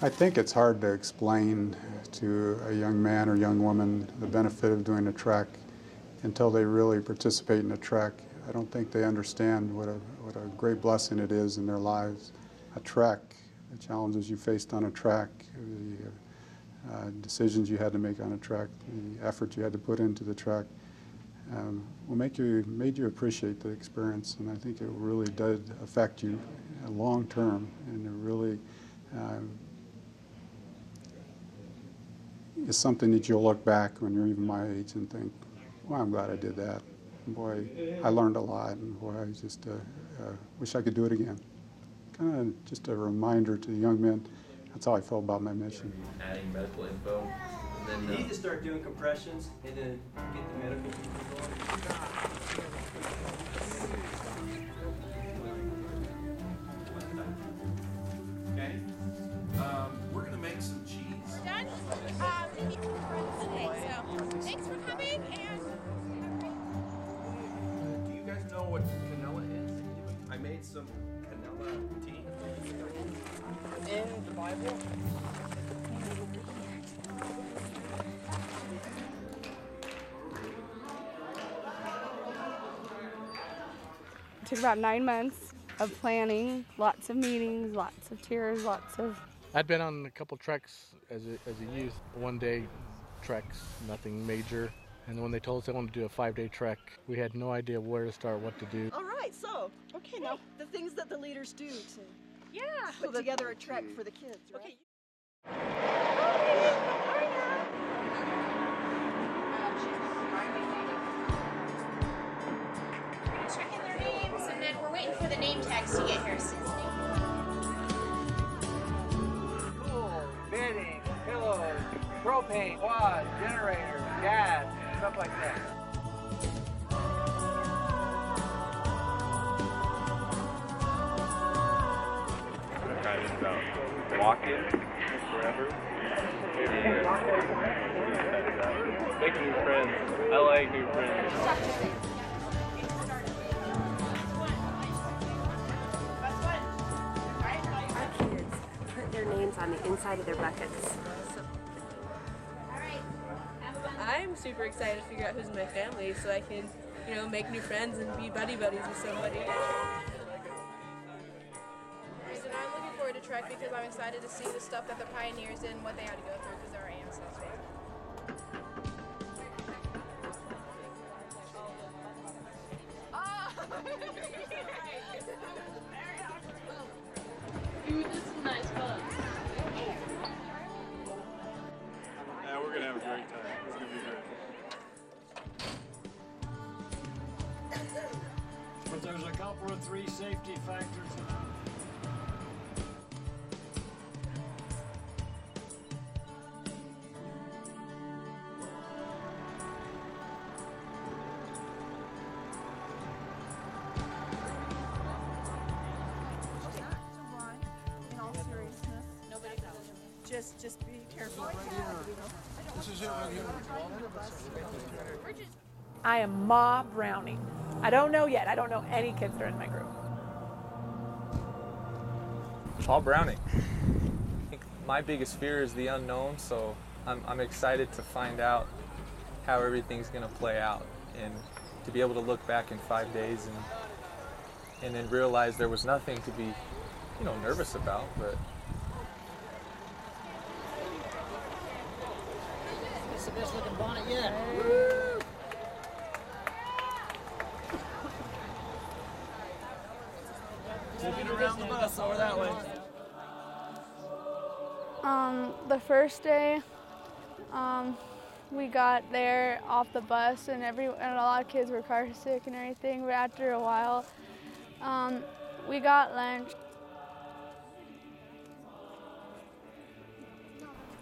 I think it's hard to explain to a young man or young woman the benefit of doing a trek until they really participate in a trek. I don't think they understand what a great blessing it is in their lives. A trek, the challenges you faced on a trek, the decisions you had to make on a trek, the effort you had to put into the trek, made you appreciate the experience, and I think it really did affect you long term, and it really is something that you'll look back when you're even my age and think, well, I'm glad I did that. And boy, I learned a lot, and boy, I just wish I could do it again. Kind of just a reminder to the young men, that's how I felt about my mission. Adding medical info. And then, you need to start doing compressions and then get the medical people going. Okay. We're going to make some cheese. We're done? Okay, so thanks for coming, and Do you guys know what canola is? I made some canola tea. In the Bible? It took about 9 months of planning, lots of meetings, lots of tears, lots of... I'd been on a couple treks as a youth, one-day treks, nothing major. And when they told us they wanted to do a 5-day trek, we had no idea where to start, what to do. All right, so, okay, now the things that the leaders do to put together a trek for the kids, right? Okay. checking their names, and then we're waiting for the name tags to get here. Tools, bedding, pillows, propane, quad, generators, gas, stuff like that. kind of about walking forever and making new friends. I like new friends. Our kids put their names on the inside of their buckets. I'm super excited to figure out who's in my family so I can, make new friends and be buddy-buddies with somebody. And I'm looking forward to trek because I'm excited to see the stuff that the pioneers did and what they had to go through because they're our ancestors. Dude, this is nice fun. Yeah, we're gonna have a great time. It's gonna be great. But there's a couple of 3 safety factors. Just be careful. This is it right here. I am Ma Browning. I don't know yet. I don't know any kids that are in my group. Paul Browning. I think my biggest fear is the unknown, so I'm excited to find out how everything's going to play out and to be able to look back in 5 days and then realize there was nothing to be, nervous about, but it's the best looking bonnet yet. Woo! Taking around the bus over that way. The first day, we got there off the bus and a lot of kids were car sick and everything, but after a while, we got lunch.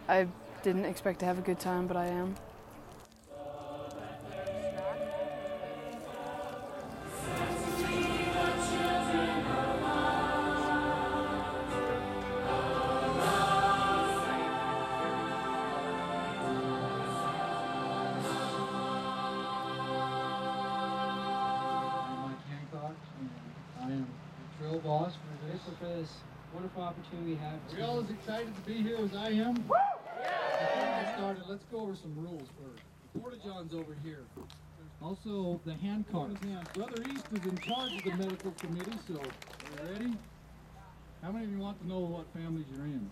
I didn't expect to have a good time, but I am. go, boss, For this wonderful opportunity we have. Are we all as excited to be here as I am? Before we get started, let's go over some rules first. The Porta-John's over here. Also, the handcarts. Brother East is in charge of the medical committee, so are you ready? How many of you want to know what families you're in?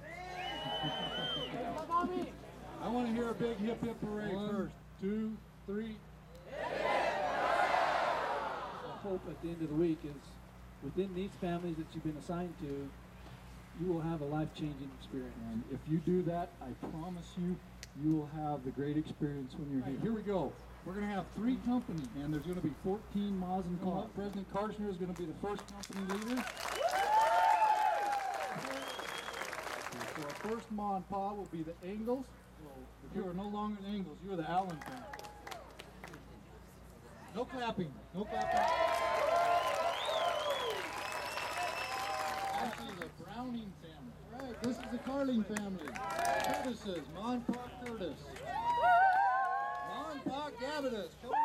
I want to hear a big hip hip hooray first. 2, 3. The hope at the end of the week is within these families that you've been assigned to, you will have a life-changing experience. And if you do that, I promise you, you will have the great experience when you're here. Here we go. We're going to have 3 companies, and there's going to be 14 Ma's and Pa's. President Karshner is going to be the first company leader. So our first Ma and Pa will be the Engels. So if you are no longer the Engels, you are the Allen family. No clapping. No clapping. Actually, the Browning family. All right, this is the Carling family. Curtis's, Ma and Pa Curtis. Ma and Pa Gavitas. Come on,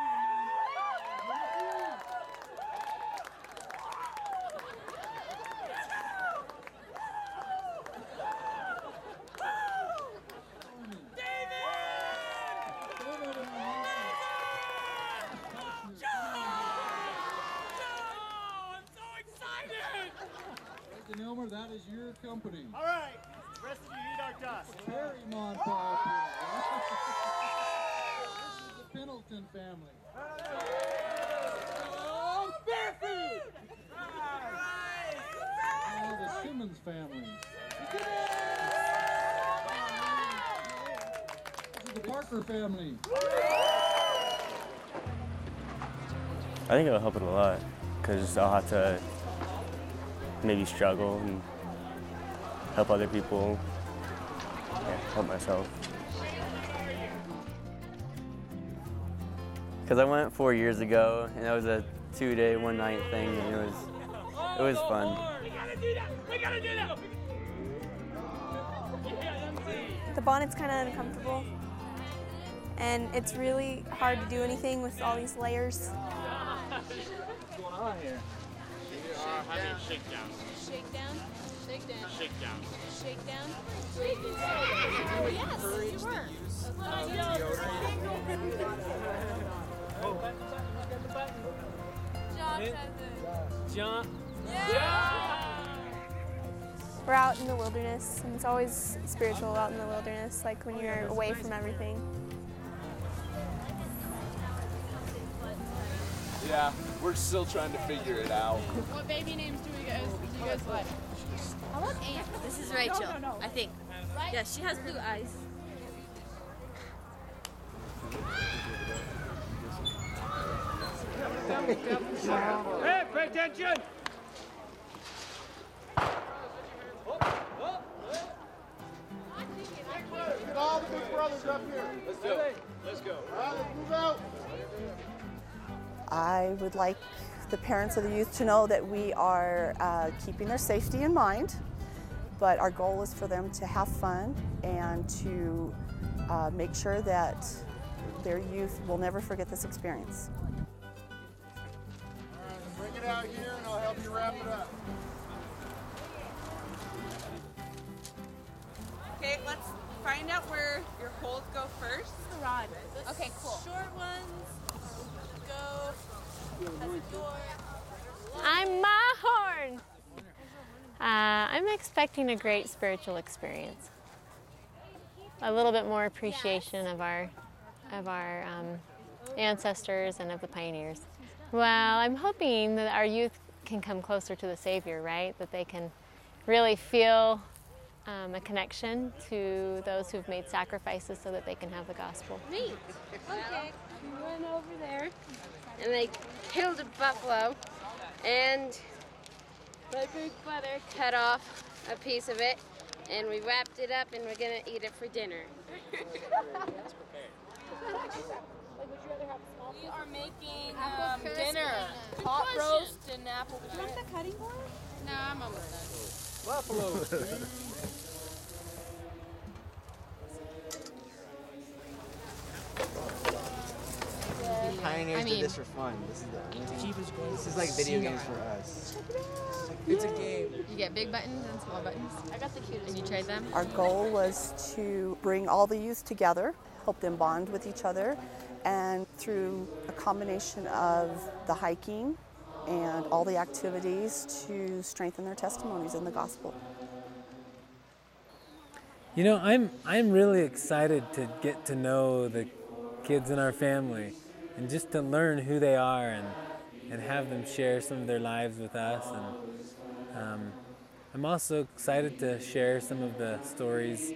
Elmer, that is your company. All right, the rest of you eat our dust. Terry Monpont. This is the Pendleton family. Oh, bear food! Oh, the Simmons family. This is the Parker family. I think it'll help it a lot because I'll have to maybe struggle and help other people, help myself. Because I went 4 years ago, and that was a 2-day, 1-night thing, and it was fun. We gotta do that! We gotta do that! The bonnet's kind of uncomfortable, and it's really hard to do anything with all these layers. What's going on here? We are having shakedowns. Shakedown? Shakedown. Shakedown. Shakedown? Oh, yes, you were. John has it. John. We're out in the wilderness, and it's always spiritual out in the wilderness, like when you're away from everything. Yeah, we're still trying to figure it out. What baby names do you guys like? I love Aunt. This is Rachel, I think. Yeah, she has blue eyes. Hey, pay attention! Get all the big brothers up here. Let's do it. Let's go. All right, let's move out. I would like the parents of the youth to know that we are keeping their safety in mind, but our goal is for them to have fun and to make sure that their youth will never forget this experience. All right, bring it out here and I'll help you wrap it up. Okay, let's find out where your holes go first. Rod. Okay, cool. Short ones go at the door. I'm Mahorn. I'm expecting a great spiritual experience. A little bit more appreciation of our ancestors and of the pioneers. Well, I'm hoping that our youth can come closer to the Savior, right? That they can really feel a connection to those who've made sacrifices so that they can have the gospel. Neat. Okay. We went over there and they killed a buffalo, and my big brother cut off a piece of it, and we wrapped it up, and we're gonna eat it for dinner. We are making dinner. Hot roast and apple pie. Do you want the cutting board? No, I'm almost done. Buffalo. pioneers did this for fun. This is the only thing. This is like video games for us. It's a game. You get big buttons and small buttons. I got the cutest. And you trade them? Our goal was to bring all the youth together, help them bond with each other, and through a combination of the hiking and all the activities to strengthen their testimonies in the gospel. You know, I'm really excited to get to know the kids in our family and just to learn who they are and have them share some of their lives with us. And I'm also excited to share some of the stories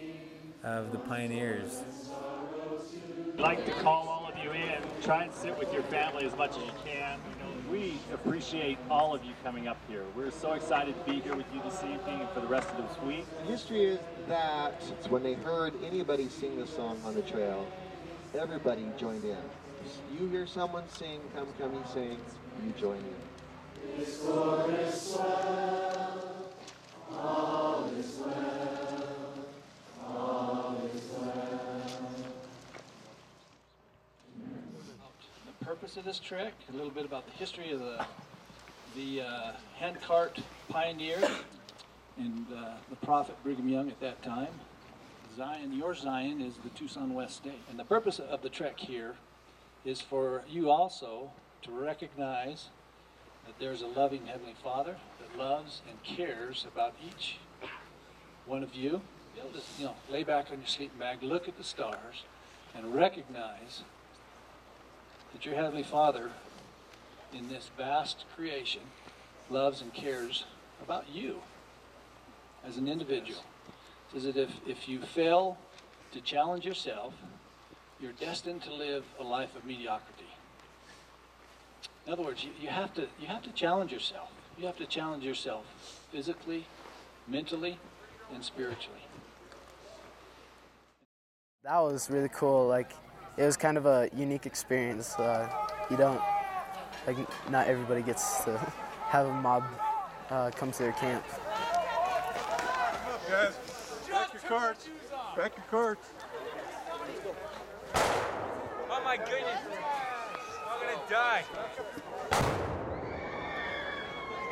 of the pioneers. I'd like to call all of you in, try and sit with your family as much as you can. You know, we appreciate all of you coming up here. We're so excited to be here with you this evening and for the rest of this week. The history is that when they heard anybody sing the song on the trail, everybody joined in. You hear someone sing, come, you sing, you join in. His Lord is well, all is well, all is well. The purpose of this trek, a little bit about the history of the handcart pioneer and the prophet Brigham Young at that time. Zion, your Zion is the Tucson West Stake. And the purpose of the trek here is for you also to recognize that there's a loving Heavenly Father that loves and cares about each one of you. Be able to, lay back on your sleeping bag, look at the stars, and recognize that your Heavenly Father in this vast creation loves and cares about you as an individual. It says that if you fail to challenge yourself, you're destined to live a life of mediocrity. In other words, you have to challenge yourself. You have to challenge yourself physically, mentally, and spiritually. That was really cool. Like, it was kind of a unique experience. Not everybody gets to have a mob come to their camp. Come up, guys. Back your carts. Back your carts. Oh my goodness. I'm gonna die.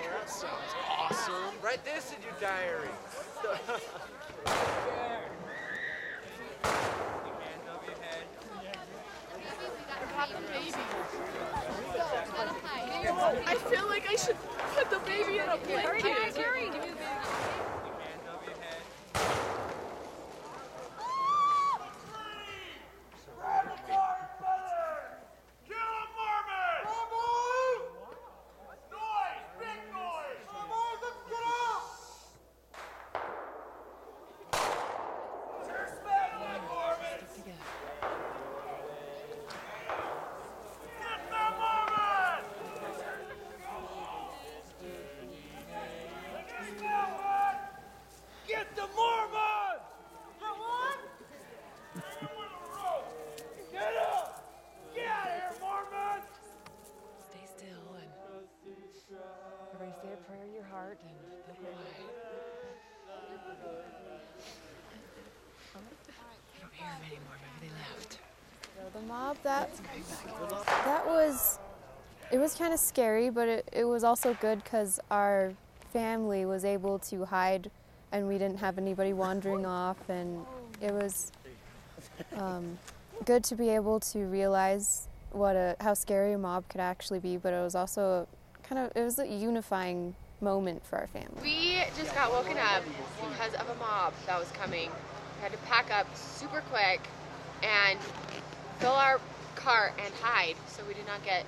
That sounds awesome. Write this in your diary. I feel like I should put the baby in a blanket. Hurry. Everybody say a prayer in your heart and look away. I don't hear them anymore. Maybe they left. The mob, it was kind of scary, but it was also good because our family was able to hide and we didn't have anybody wandering off, and it was good to be able to realize how scary a mob could actually be, but it was also it was a unifying moment for our family. We just got woken up because of a mob that was coming. We had to pack up super quick and fill our cart and hide so we did not get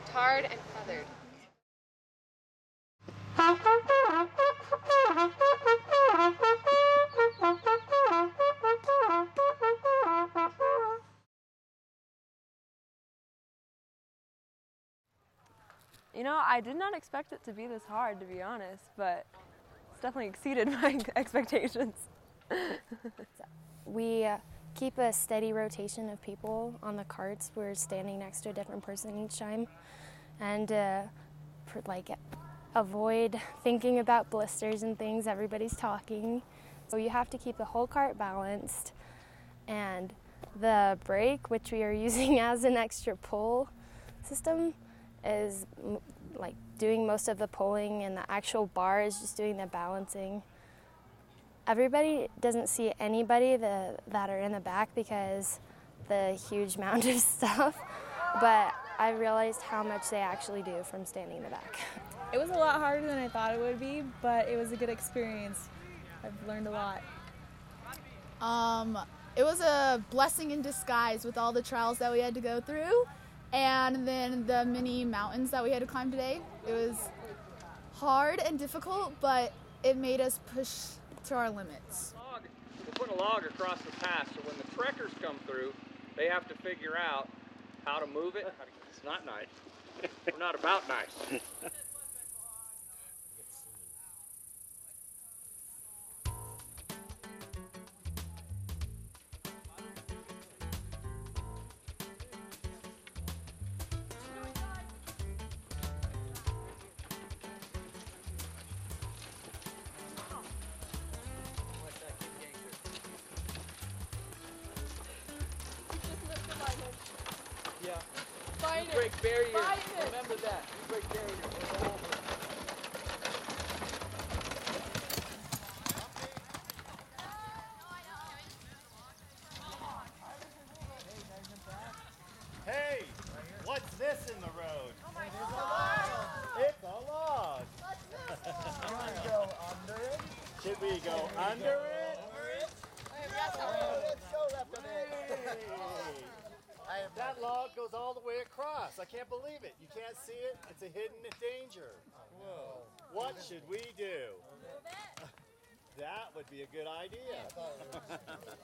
tarred and feathered. You know, I did not expect it to be this hard, to be honest, but it's definitely exceeded my expectations. We keep a steady rotation of people on the carts. We're standing next to a different person each time, and avoid thinking about blisters and things. Everybody's talking, so you have to keep the whole cart balanced, and the brake, which we are using as an extra pull, system is like doing most of the pulling, and the actual bar is just doing the balancing. Everybody doesn't see anybody that are in the back because the huge mound of stuff, but I realized how much they actually do from standing in the back. It was a lot harder than I thought it would be, but it was a good experience. I've learned a lot. It was a blessing in disguise with all the trials that we had to go through, and then the many mountains that we had to climb today. It was hard and difficult, but it made us push to our limits. We're putting a log across the pass, so when the trekkers come through, they have to figure out how to move it. It's not nice. We're not about nice. Yeah. Fight you break barriers. Fight it. Remember that. You break barriers. It's over. Hey, what's this in the road? It's a log. Should we go under it? Should we go under it? Let's go left of it. That log goes all the way across. I can't believe it. You can't see it. It's a hidden danger. Whoa. What should we do? That would be a good idea.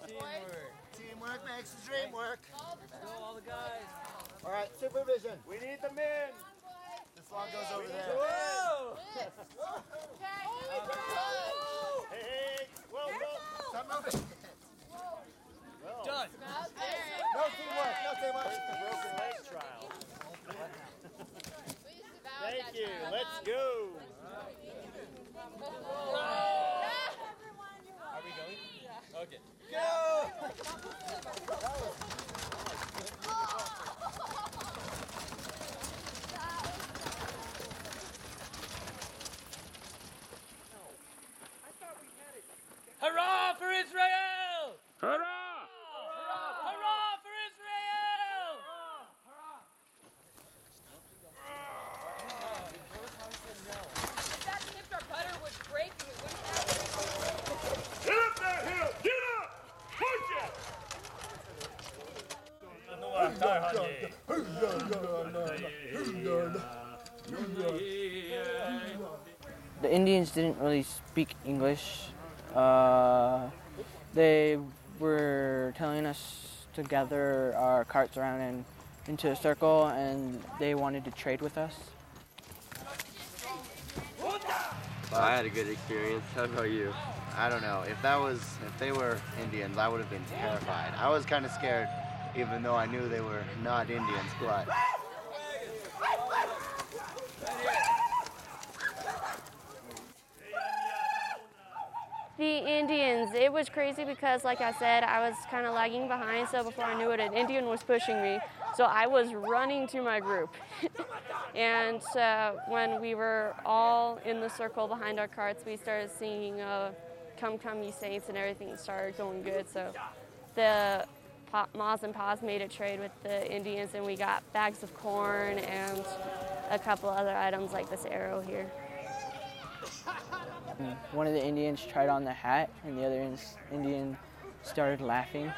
Teamwork. Teamwork makes the dream work. Let's go, all the guys. All right, supervision. We need the men. This log goes over there. Whoa! Hey, whoa, whoa. Stop moving. Done. No teamwork. No teamwork. Where's the broken leg trial? Thank you. Let's go. Are we going? Yeah. Okay. Go! Hurrah for Israel! Hurrah! Hurrah for Israel! If that tipped our putter would break and we wouldn't have it. Get up that hill! Get up! Push it! The Indians didn't really speak English. They were telling us to gather our carts around and into a circle, and they wanted to trade with us. I had a good experience. How about you? I don't know. If they were Indians, I would have been terrified. I was kind of scared, even though I knew they were not Indians, but... The Indians, it was crazy because, like I said, I was kind of lagging behind, so before I knew it, an Indian was pushing me. So I was running to my group. And when we were all in the circle behind our carts, we started singing Come, Come, Ye Saints, and everything started going good. So the Ma's and Pa's made a trade with the Indians, and we got bags of corn and a couple other items like this arrow here. One of the Indians tried on the hat, and the other Indian started laughing,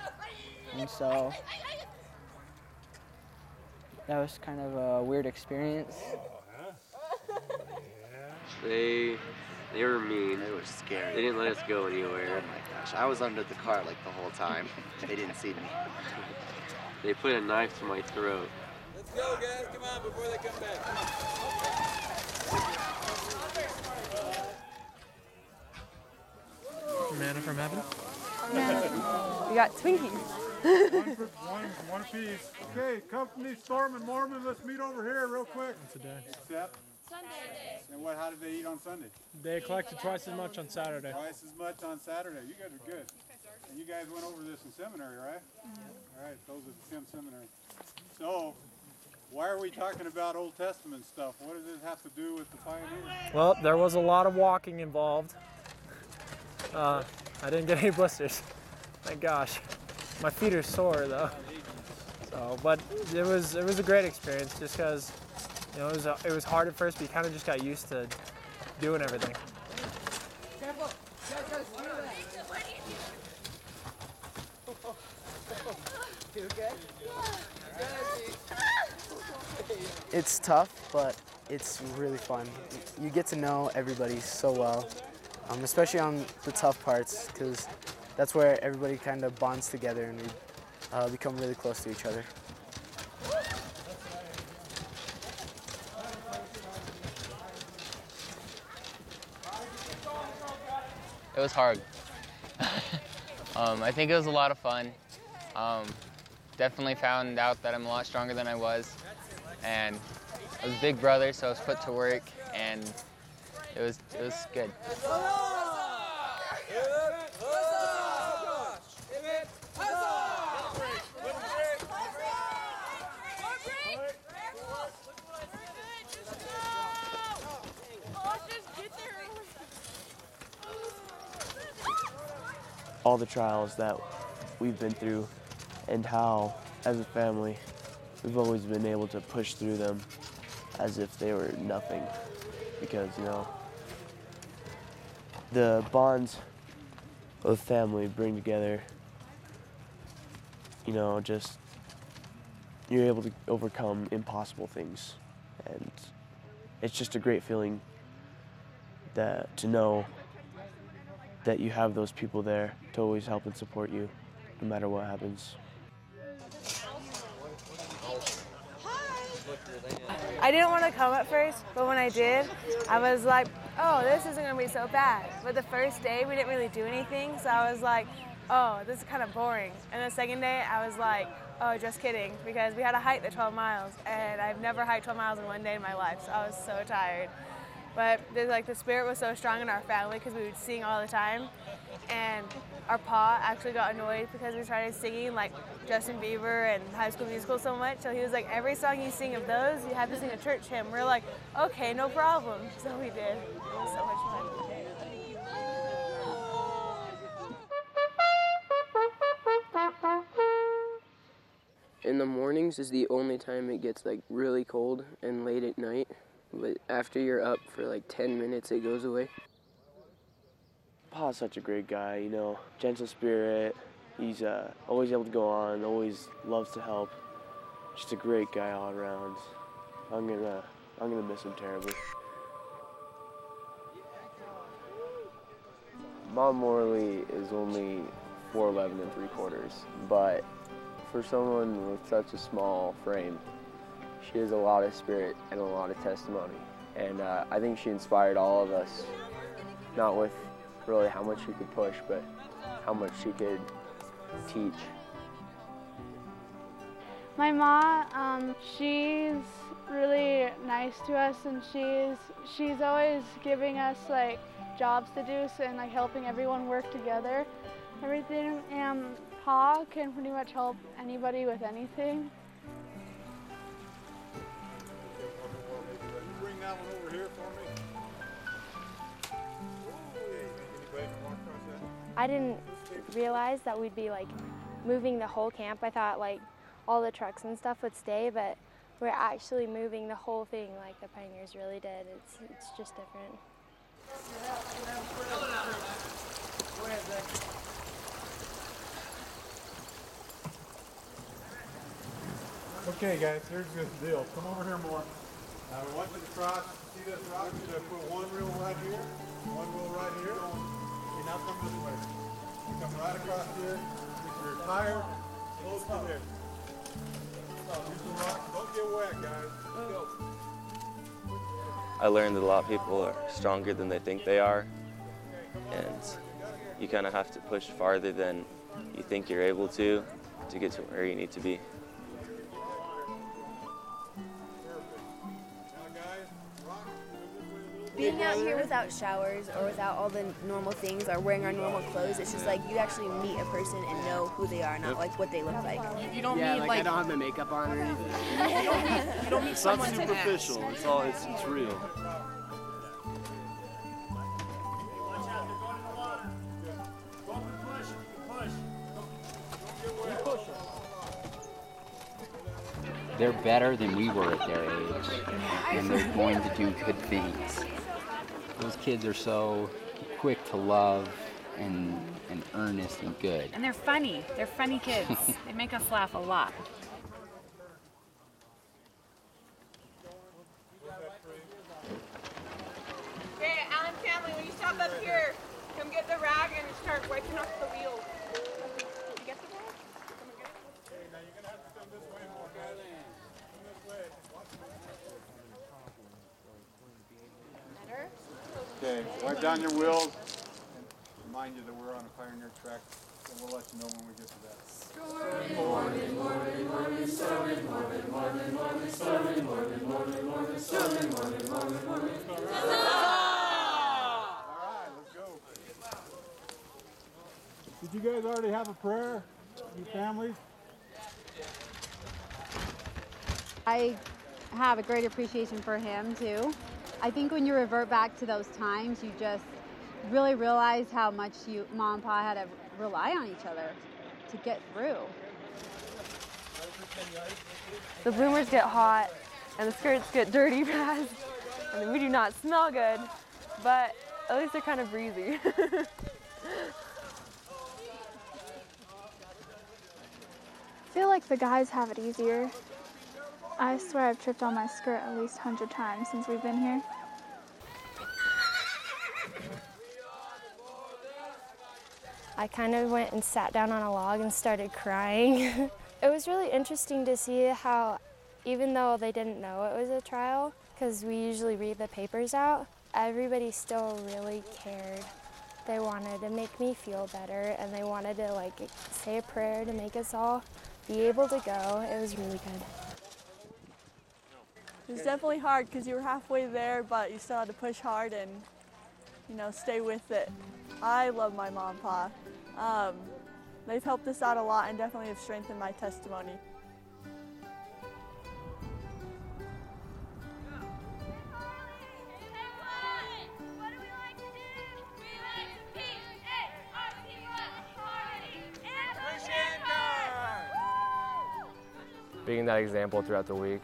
and so that was kind of a weird experience. They were mean. They were scary. They didn't let us go anywhere. Oh my gosh, I was under the cart like the whole time. They didn't see me. They put a knife to my throat. Let's go, guys. Come on, before they come back. Manna from heaven? We got Twinkies. one apiece. Okay, company Storm and Mormon, let's meet over here real quick. Once a day. Except? Sunday. And how did they eat on Sunday? They collected twice as much on Saturday. Twice as much on Saturday. You guys are good. And you guys went over this in seminary, right? All right, those are the Sim seminary. So, Why are we talking about Old Testament stuff? What does this have to do with the pioneers? Well, there was a lot of walking involved. I didn't get any blisters. Thank gosh. My feet are sore though. So, but it was a great experience just because, you know, it was hard at first, but you kind of just got used to doing everything. It's tough, but it's really fun. You get to know everybody so well, especially on the tough parts, because that's where everybody kind of bonds together and we become really close to each other. It was hard. I think it was a lot of fun. Definitely found out that I'm a lot stronger than I was. And I was big brother, so I was put to work, and it was good. All the trials that we've been through and how, as a family, we've always been able to push through them as if they were nothing. Because, you know, the bonds of family bring together, you know, just, you're able to overcome impossible things. And it's just a great feeling that to know that you have those people there to always help and support you, no matter what happens. I didn't want to come at first, but when I did, I was like, oh, this isn't going to be so bad. But the first day, we didn't really do anything, so I was like, oh, this is kind of boring. And the second day, I was like, oh, just kidding, because we had to hike the 12 miles, and I've never hiked 12 miles in one day in my life, so I was so tired. But the spirit was so strong in our family because we would sing all the time. And our pa actually got annoyed because we started singing like Justin Bieber and High School Musical so much. So he was like, every song you sing of those, you have to sing a church hymn. We're like, okay, no problem. So we did. It was so much fun. In the mornings is the only time it gets like really cold and late at night. But after you're up for like 10 minutes, it goes away. Pa's such a great guy, you know, gentle spirit. He's always able to go on, always loves to help. Just a great guy all around. I'm gonna miss him terribly. Mom Morley is only 4'11"3/4", but for someone with such a small frame, she has a lot of spirit and a lot of testimony. And I think she inspired all of us, not with really how much she could push, but how much she could teach. My mom, she's really nice to us, and she's always giving us like jobs to do and like helping everyone work together, everything. And Pa can pretty much help anybody with anything. Bring that one over here for me. Anybody can walk across that? I didn't realize that we'd be like moving the whole camp. I thought like all the trucks and stuff would stay, but we're actually moving the whole thing like the pioneers really did. It's just different. Okay guys, here's the deal. Come over here more. I want you to cross, see this rock? You to put one reel right here, one reel right here. Okay, now come this way. You come right across here. If you're tired, close to there. Use the rock. Don't get wet, guys. Let's go. I learned that a lot of people are stronger than they think they are, and you kind of have to push farther than you think you're able to get to where you need to be. Now guys, rock, move this way a little being out here without showers or without all the normal things or wearing our normal clothes, it's just like you actually meet a person and know who they are, not like what they look like. You don't Yeah, mean like I don't have my makeup on or anything. you don't meet It's not someone to superficial. ask. It's all. It's real. They're better than we were at their age, and they're going to do good things. Those kids are so quick to love and earnest and good. And they're funny. They're funny kids. They make us laugh a lot. Okay, Allen family, when you stop up here, come get the rag and start wiping off the wheels. Did you get the rag? Come and get it. Okay, now you're going to have to come this way more, guys. Come this way. Better? Okay, wipe down your wheels. And remind you that we're on a pioneer track, so we'll let you know when we get to that. Mormon, Mormon, Mormon, Mormon, Mormon, Mormon, Mormon, Mormon, Mormon, Mormon, Mormon, Mormon, Mormon, Mormon, Mormon. All right, let's go. Did you guys already have a prayer? Your families? I have a great appreciation for him too. I think when you revert back to those times, you just really realize how much Mom and Pa had to rely on each other to get through. The bloomers get hot and the skirts get dirty fast, and we do not smell good, but at least they're kind of breezy. I feel like the guys have it easier. I swear I've tripped on my skirt at least 100 times since we've been here. I kind of went and sat down on a log and started crying. It was really interesting to see how, even though they didn't know it was a trial, because we usually read the papers out, everybody still really cared. They wanted to make me feel better, and they wanted to like say a prayer to make us all be able to go. It was really good. It was definitely hard because you were halfway there, but you still had to push hard and, you know, stay with it. I love my mom and pa. They've helped us out a lot and definitely have strengthened my testimony. Being that example throughout the week,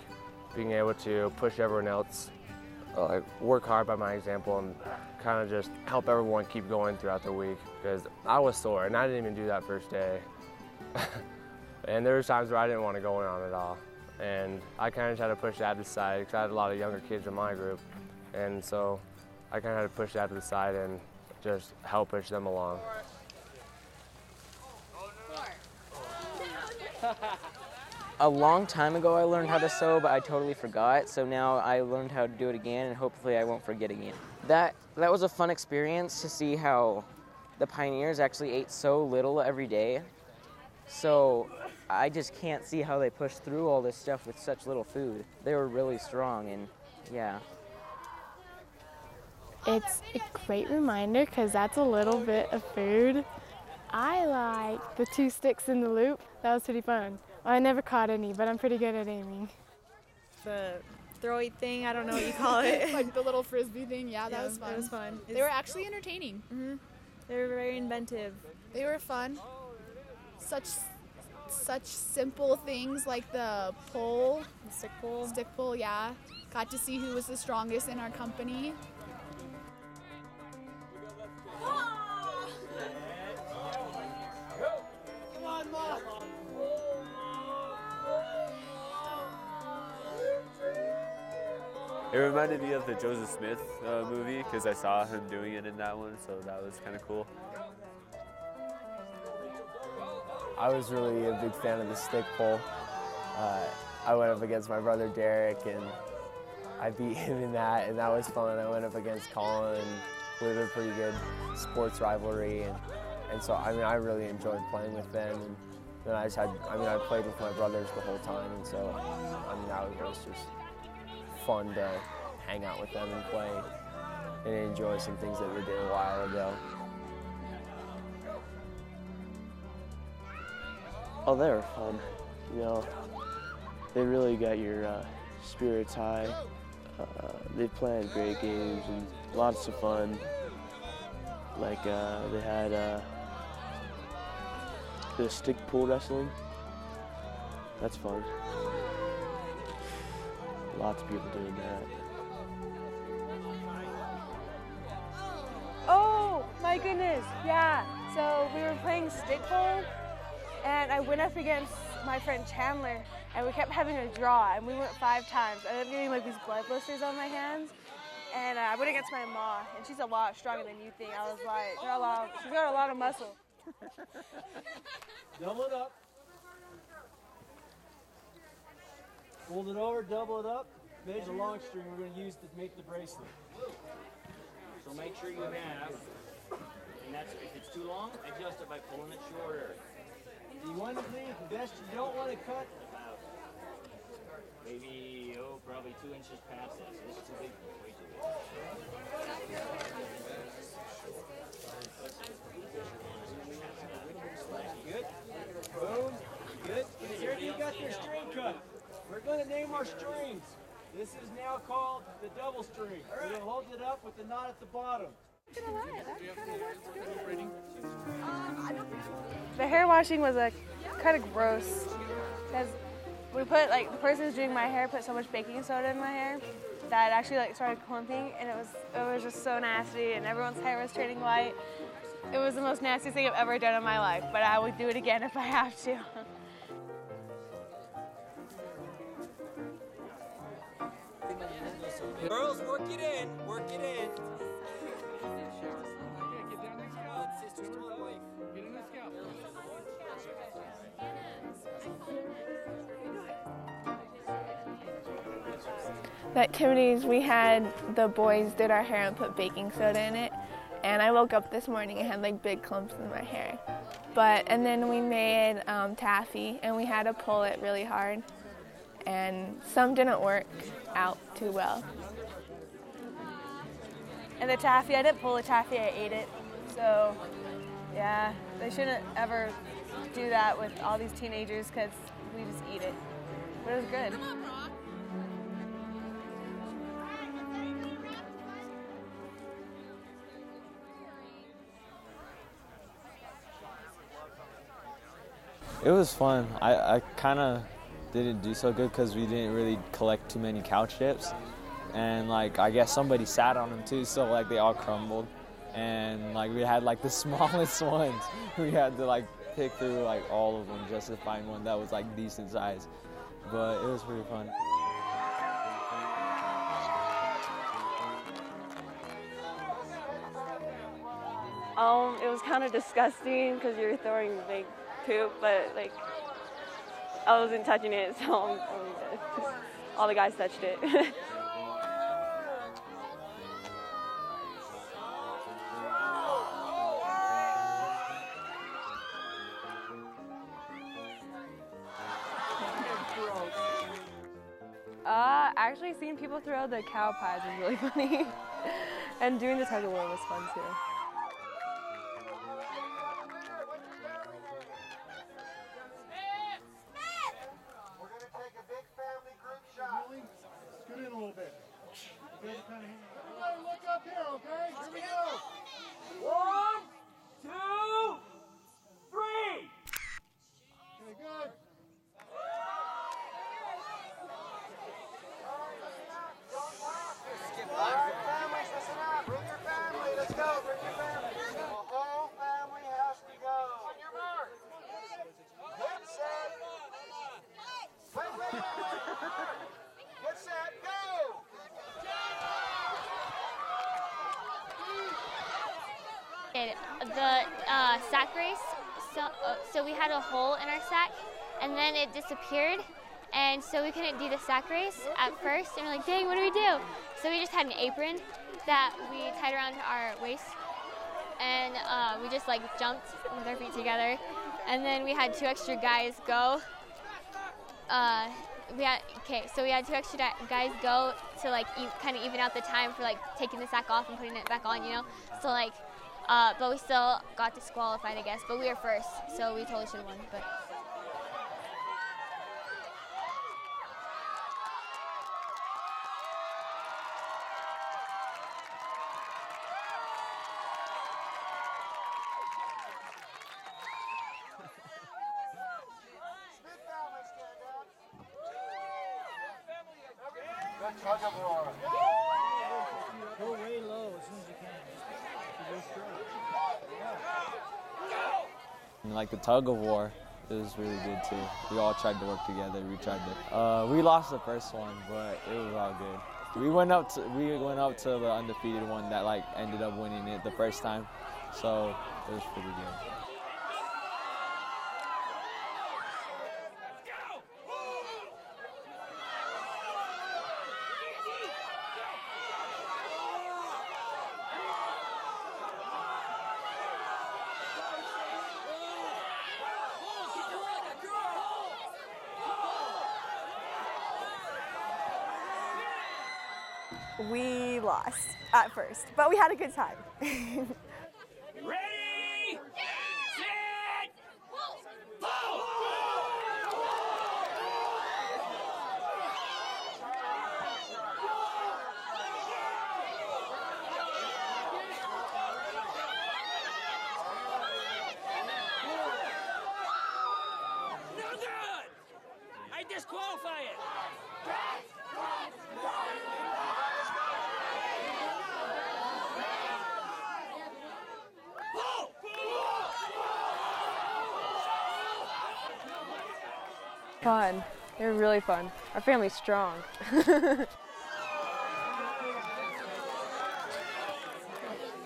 being able to push everyone else, work hard by my example and kind of just help everyone keep going throughout the week, because I was sore and I didn't even do that first day. And there was times where I didn't want to go in on it all. And I kind of had to push that to the side because I had a lot of younger kids in my group. And so I kind of had to push that to the side and just help push them along. A long time ago I learned how to sew, but I totally forgot. So now I learned how to do it again, and hopefully I won't forget again. That was a fun experience to see how the pioneers actually ate so little every day. So I just can't see how they pushed through all this stuff with such little food. They were really strong, and yeah. It's a great reminder because that's a little bit of food. I like the 2 sticks in the loop. That was pretty fun. I never caught any, but I'm pretty good at aiming. The throwy thing, I don't know what you call it. Like the little frisbee thing, yeah, that was fun. It was fun. They were actually entertaining. Mm-hmm. They were very inventive. They were fun. Such simple things like the pole. The stick pole. Stick pole, yeah. Got to see who was the strongest in our company. Come on, Mom. It reminded me of the Joseph Smith movie because I saw him doing it in that one, so that was kind of cool. I was really a big fan of the stick pole. I went up against my brother Derek, and I beat him in that, and that was fun. I went up against Colin, and we had a pretty good sports rivalry, and so I really enjoyed playing with them. And then I played with my brothers the whole time, and so that was just fun to hang out with them and play. and enjoy some things that we did a while ago. Oh, they were fun. You know, they really got your spirits high. They planned great games and lots of fun. Like they had the stick pole wrestling. That's fun. Lots of people doing that. Oh my goodness, yeah. So we were playing stick pole and I went up against my friend Chandler and we kept having a draw and we went 5 times. I ended up getting like these blood blisters on my hands and I went against my mom and she's a lot stronger than you think. I was like, she's got a lot of muscle. Double it up. Fold it over, double it up. There's a long string we're going to use to make the bracelet. So make sure you have, and that's if it's too long, adjust it by pulling it shorter. You want to leave the best you don't want to cut. About maybe, probably 2 inches past that. So this is too big for me, way too big. Good. Boom. Good. Here you got your string cut. We're going to name our strings. This is now called the double string. We're going to hold it up with the knot at the bottom. The hair washing was kind of gross because we put the person who's doing my hair put so much baking soda in my hair that it actually started clumping and it was just so nasty and everyone's hair was turning white. It was the most nastiest thing I've ever done in my life, but I would do it again if I have to. Girls, work it in, work it in. The activities we had, the boys did our hair and put baking soda in it. And I woke up this morning and had big clumps in my hair. And then we made taffy and we had to pull it really hard. And some didn't work out too well. And the taffy, I didn't pull the taffy, I ate it. So yeah, they shouldn't ever do that with all these teenagers because we just eat it. But it was good. It was fun. I kind of didn't do so good because we didn't really collect too many couch chips. And I guess somebody sat on them too, so they all crumbled. And we had the smallest ones. We had to pick through all of them just to find one that was decent size. But it was pretty fun. It was kind of disgusting because you were throwing big poop, but I wasn't touching it, so I'm good. All the guys touched it. Actually seeing people throw the cow pies was really funny. And doing the tug of war was fun too. Scoot in a little bit. Everybody look up here, okay? Here we go. 1, 2, 3. Okay, good. All right, families, listen up. Bring your family. Let's go. Bring your family. The whole family has to go. On your mark. Get set. Wait. Get set. Go. The sack race, so we had a hole in our sack and then it disappeared, and so we couldn't do the sack race at first, and we're like, dang, what do we do? So we just had an apron that we tied around our waist, and we just jumped with our feet together, and then we had 2 extra guys go. we had 2 extra guys go to like kind of even out the time for like taking the sack off and putting it back on, you know. So like, but we still got disqualified, I guess. But we were first, so we totally should have won. But. Go way low as soon as you can. And like the tug of war, it was really good too. We all tried to work together. We lost the first one, but it was all good. We went up to the undefeated one that like ended up winning it the first time, so it was pretty good. We lost at first, but we had a good time. Ready, set, pull! No good! I disqualify it! Fun. They were really fun. Our family's strong. This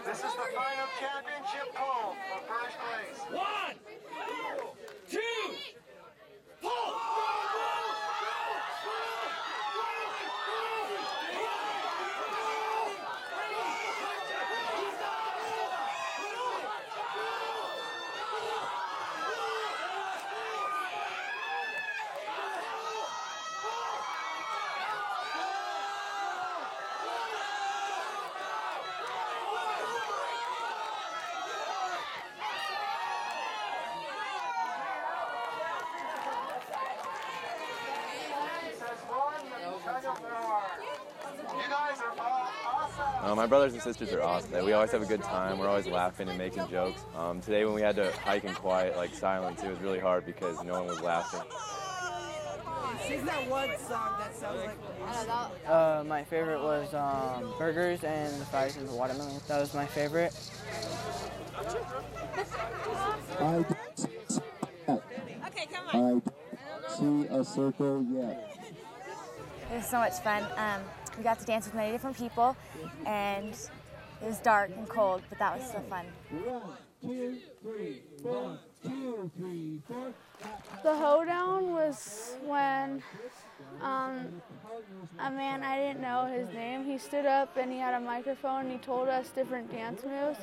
is the final championship pull for first place. 1, 2, pull! My brothers and sisters are awesome. We always have a good time. We're always laughing and making jokes. Today when we had to hike in quiet, like silence, it was really hard because no one was laughing. Sing that one song that sounds like my favorite was burgers and the fries and the watermelon. That was my favorite. Okay, come on. I see a circle yet. It was so much fun. We got to dance with many different people, and it was dark and cold, but that was so fun. 1, 2, 3, 1, 2, 3, 4. The hoedown was when a man, I didn't know his name, he stood up and he had a microphone and he told us different dance moves,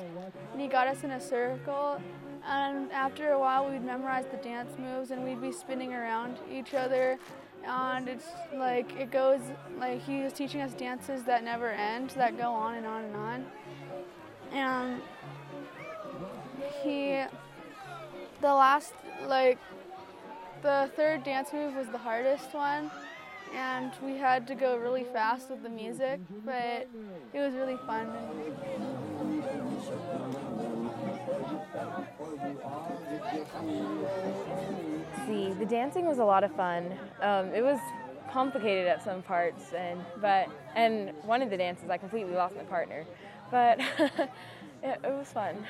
and he got us in a circle, and after a while we'd memorize the dance moves and we'd be spinning around each other. And it's like, it goes, like he was teaching us dances that never end, that go on and on and on. And the third dance move was the hardest one. And we had to go really fast with the music, but it was really fun. See, the dancing was a lot of fun. It was complicated at some parts, and one of the dances I completely lost my partner, but it was fun.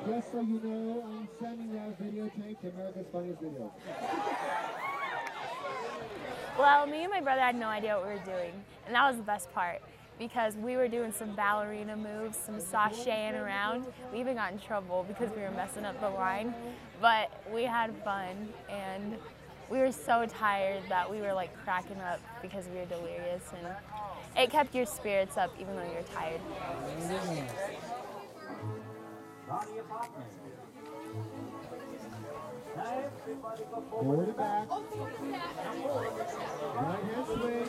Just so you know, I'm sending out videotape to America's Funniest Videos. Well, me and my brother had no idea what we were doing, and that was the best part, because we were doing some ballerina moves, some sashaying around. We even got in trouble because we were messing up the line, but we had fun, and we were so tired that we were like cracking up because we were delirious, and it kept your spirits up even though you were tired. Forward and back. Right hand swing.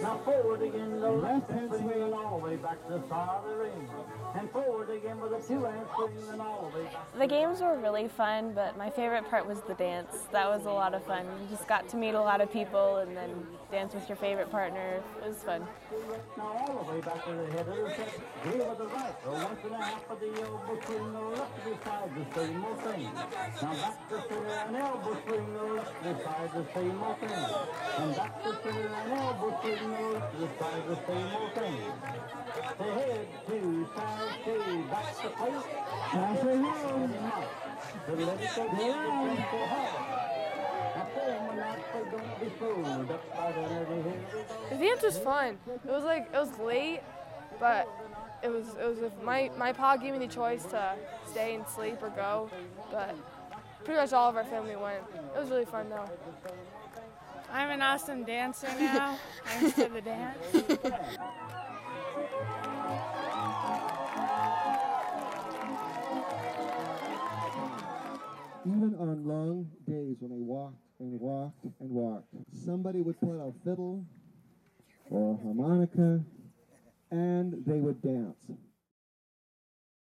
Now forward again, the Left hand swing. all the way back to the side of the ring. And forward again with a two-hand swing and all the way back. The games were really fun, but my favorite part was the dance. That was a lot of fun. You just got to meet a lot of people and then dance with your favorite partner. It was fun. Now all the way back to the head of the set. Here with the right, or once and a half of the elbow swing, or left to the side, the same old thing. Now back to center and elbow swing, or left to the side, the same old thing. And back to center and elbow swing, or left to the side, the same old thing. The head, two, side, two, back to plate. Pass it home. The let it go down, so hard. Now form and not play, don't be fooled. Up by the head. The dance was fun. It was late, but it was my pa gave me the choice to stay and sleep or go, but pretty much all of our family went. It was really fun though. I'm an awesome dancer now, thanks to the dance. Even on long days when they walked and walked and walked, somebody would pull out a fiddle or a harmonica, and they would dance.